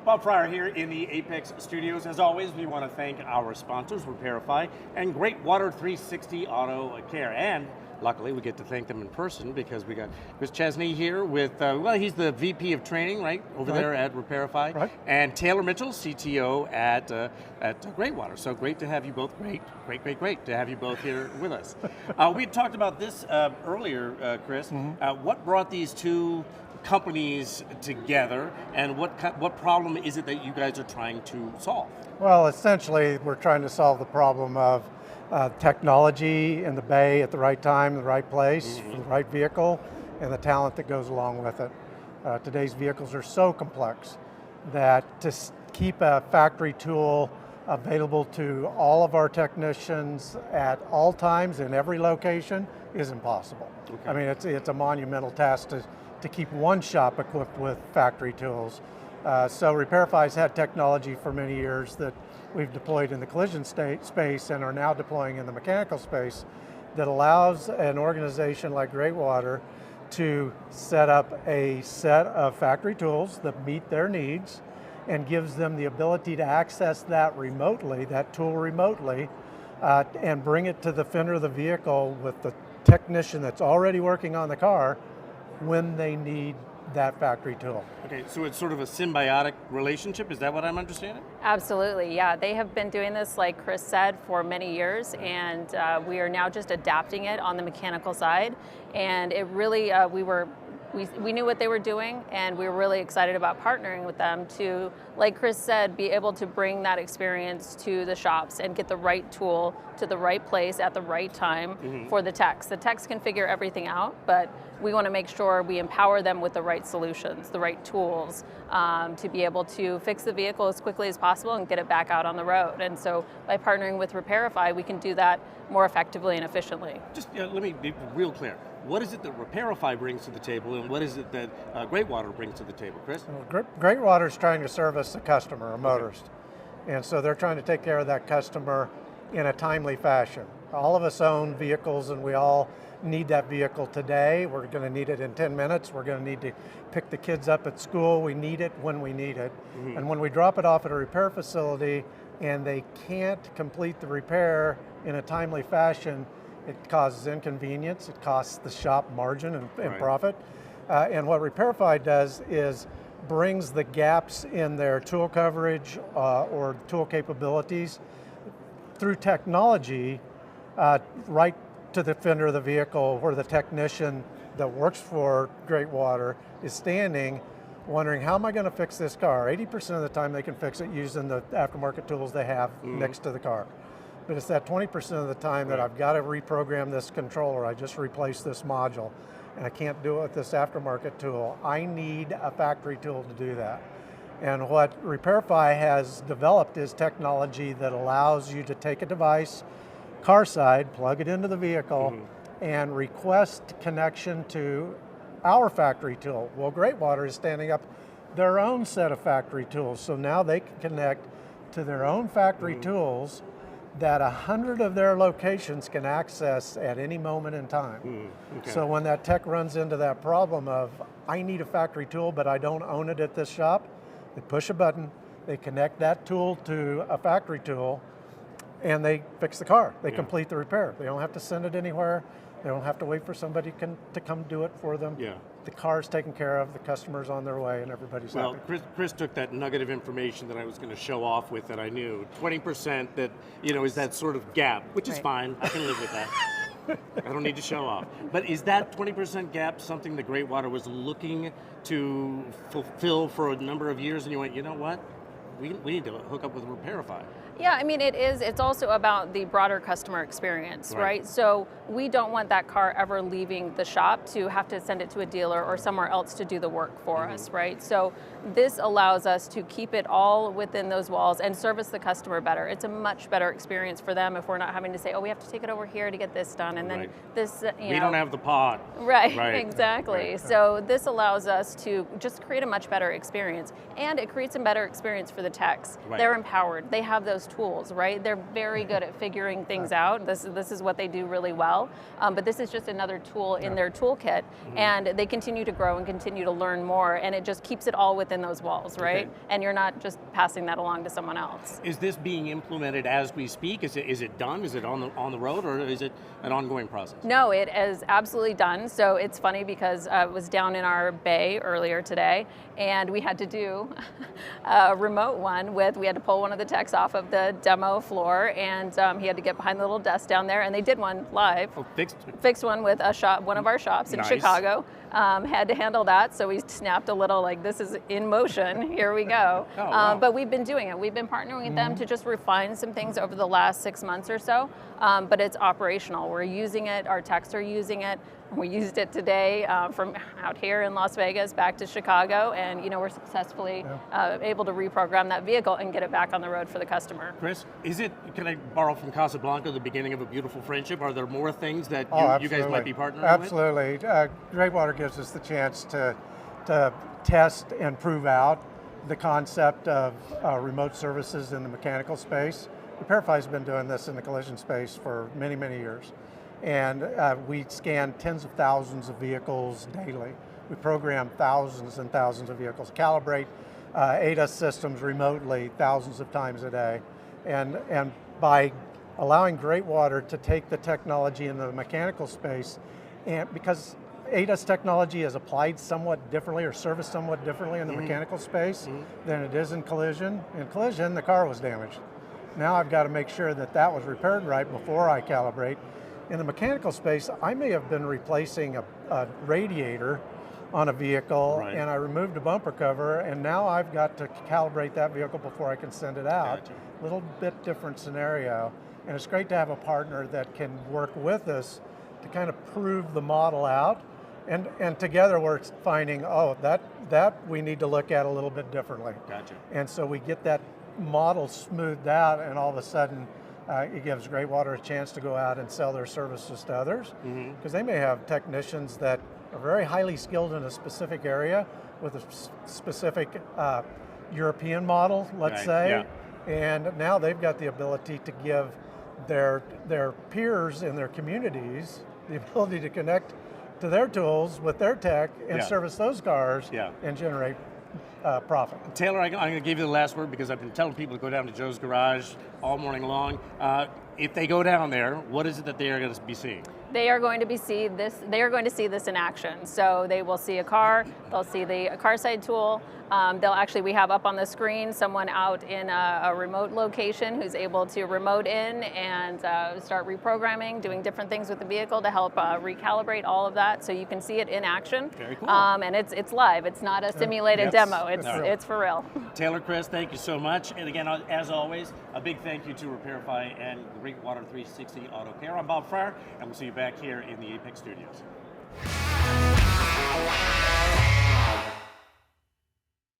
Bob Fryer here in the AAPEX studios. As always, we want to thank our sponsors, Repairify, and Great Water 360 Auto Care. And luckily, we get to thank them in person because we got Chris Chesney here with, well, he's the VP of Training, right, over there at Repairify. Right. And Taylor Mitchell, CTO at Great Water. So great to have you both, great to have you both here with us. We had talked about this earlier, Chris. What brought these two companies together, and what problem is it that you guys are trying to solve? Well, essentially, we're trying to solve the problem of technology in the bay at the right time, the right place, for the right vehicle, and the talent that goes along with it. Today's vehicles are so complex that to keep a factory tool available to all of our technicians at all times in every location is impossible. Okay. I mean, it's a monumental task to keep one shop equipped with factory tools. So Repairify's had technology for many years that we've deployed in the collision space and are now deploying in the mechanical space that allows an organization like Great Water to set up a set of factory tools that meet their needs and gives them the ability to access that remotely, that tool remotely, and bring it to the fender of the vehicle with the technician that's already working on the car when they need that factory tool. Okay, so it's sort of a symbiotic relationship, is that what I'm understanding? Absolutely, yeah. They have been doing this, like Chris said, for many years, and we are now just adapting it on the mechanical side. And it really, we knew what they were doing, and we were really excited about partnering with them to, like Chris said, be able to bring that experience to the shops and get the right tool to the right place at the right time for the techs. The techs can figure everything out, but we want to make sure we empower them with the right solutions, the right tools, to be able to fix the vehicle as quickly as possible and get it back out on the road. And so by partnering with Repairify, we can do that more effectively and efficiently. Just let me be real clear. What is it that Repairify brings to the table, and what is it that Great Water brings to the table, Chris? Well, Great Water is trying to service the customer, a motorist. And so they're trying to take care of that customer in a timely fashion. All of us own vehicles and we all need that vehicle today. We're going to need it in 10 minutes. We're going to need to pick the kids up at school. We need it when we need it. And when we drop it off at a repair facility and they can't complete the repair in a timely fashion, it causes inconvenience, it costs the shop margin and profit. And what Repairify does is brings the gaps in their tool coverage or tool capabilities through technology right to the fender of the vehicle where the technician that works for Great Water is standing wondering, how am I going to fix this car? 80% of the time they can fix it using the aftermarket tools they have next to the car. But it's that 20% of the time that I've got to reprogram this controller, I just replaced this module, and I can't do it with this aftermarket tool. I need a factory tool to do that. And what Repairify has developed is technology that allows you to take a device, car side, plug it into the vehicle, and request connection to our factory tool. Well, Great Water is standing up their own set of factory tools, so now they can connect to their own factory tools that 100 of their locations can access at any moment in time. So when that tech runs into that problem of, I need a factory tool, but I don't own it at this shop, they push a button, they connect that tool to a factory tool, and they fix the car. They complete the repair. They don't have to send it anywhere. They don't have to wait for somebody to come do it for them. The car's taken care of, the customer's on their way, and everybody's happy. Well, Chris took that nugget of information that I was going to show off with that I knew. 20% that, is that sort of gap, which is fine. I can live with that. I don't need to show off. But is that 20% gap something that Great Water was looking to fulfill for a number of years, and you went, you know what? We need to hook up with Repairify. Yeah, I mean, it's also about the broader customer experience, right? So we don't want that car ever leaving the shop to have to send it to a dealer or somewhere else to do the work for us, right? So this allows us to keep it all within those walls and service the customer better. It's a much better experience for them if we're not having to say, oh, we have to take it over here to get this done, and then this, we don't have the pod. Right, exactly. So this allows us to just create a much better experience, and it creates a better experience for the techs. They're empowered. They have those tools, right? They're very good at figuring things out. This is what they do really well. But this is just another tool in their toolkit, and they continue to grow and continue to learn more, and it just keeps it all within those walls, right? Okay. And you're not just passing that along to someone else. Is this being implemented as we speak? Is it done? Is it on the road, or is it an ongoing process? No, it is absolutely done. So it's funny because I was down in our bay earlier today, and we had to do a remote one we had to pull one of the techs off of the demo floor, and he had to get behind the little desk down there, and they did one live. Oh, fixed. Fixed one with one of our shops in Nice. Chicago. Had to handle that, so we snapped a little like, this is in motion, here we go. Oh, wow. But we've been doing it. We've been partnering with them to just refine some things over the last 6 months or so, but it's operational. We're using it, our techs are using it. We used it today from out here in Las Vegas back to Chicago, and we're successfully able to reprogram that vehicle and get it back on the road for the customer. Chris, can I borrow from Casablanca, the beginning of a beautiful friendship? Are there more things that you guys might be partnering absolutely. with? Absolutely. Greatwater gives us the chance to test and prove out the concept of remote services in the mechanical space. Repairify's been doing this in the collision space for many, many years. And we scan tens of thousands of vehicles daily. We program thousands and thousands of vehicles, calibrate ADAS systems remotely thousands of times a day. And by allowing Greatwater to take the technology in the mechanical space, and because ADAS technology is applied somewhat differently or serviced somewhat differently in the mechanical space than it is in collision. In collision, the car was damaged. Now I've got to make sure that that was repaired right before I calibrate. In the mechanical space, I may have been replacing a radiator on a vehicle, and I removed a bumper cover, and now I've got to calibrate that vehicle before I can send it out. Gotcha. A little bit different scenario, and it's great to have a partner that can work with us to kind of prove the model out, and together we're finding, that we need to look at a little bit differently. Gotcha. And so we get that model smoothed out, and all of a sudden, it gives Greatwater a chance to go out and sell their services to others, because they may have technicians that are very highly skilled in a specific area with a specific European model, let's say, and now they've got the ability to give their peers in their communities the ability to connect to their tools with their tech and service those cars and generate profit. Taylor, I'm going to give you the last word because I've been telling people to go down to Joe's Garage all morning long. If they go down there, what is it that they are going to be seeing? They are going to see this in action. So they will see a car, they'll see the car side tool. We have up on the screen someone out in a remote location who's able to remote in and start reprogramming, doing different things with the vehicle to help recalibrate all of that. So you can see it in action. Very cool. And it's live. It's not a simulated demo. It's for real. Taylor, Chris, thank you so much. And again, as always, a big thank you to Repairify and Greatwater 360 Auto Care. I'm Bob Fryer, and we'll see you back here in the AAPEX studios.